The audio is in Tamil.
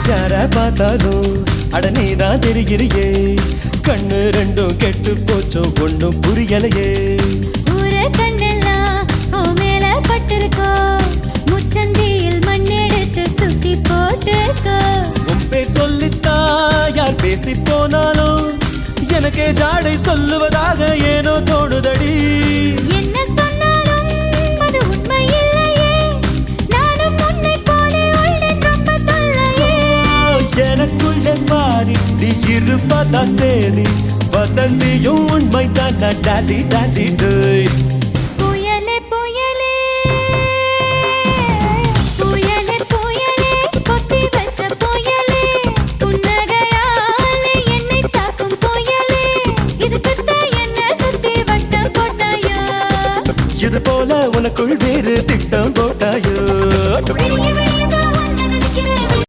யார பார்த்தாலும் அட நீதான் தெரிகிறியே கண்ணு ரெண்டும் கெட்டு போச்சோ ஒண்ணும் புரியலையே ஊரே கண்ணெல்லாம் உன் மேல பட்டிருக்கோ முச்சந்தியில் மண்ணெடுத்து சுத்தி போட்டுக்கோ உன் பேர் சொல்லித்தா யார் பேசி போனாலும் எனக்கே ஜாடை சொல்லுவதாக ஏனோ தோணுதடி என்ன சொன்னாலும் அது உண்மை இல்லையே நானும் உன்னை போலே உள்ளேன் ரொம்ப தொல்லையே எனக்குள்ளே மாறி நீ இருப்பதா சேரி வதந்தியும் உண்மைதான் டாலி டாலி டேய்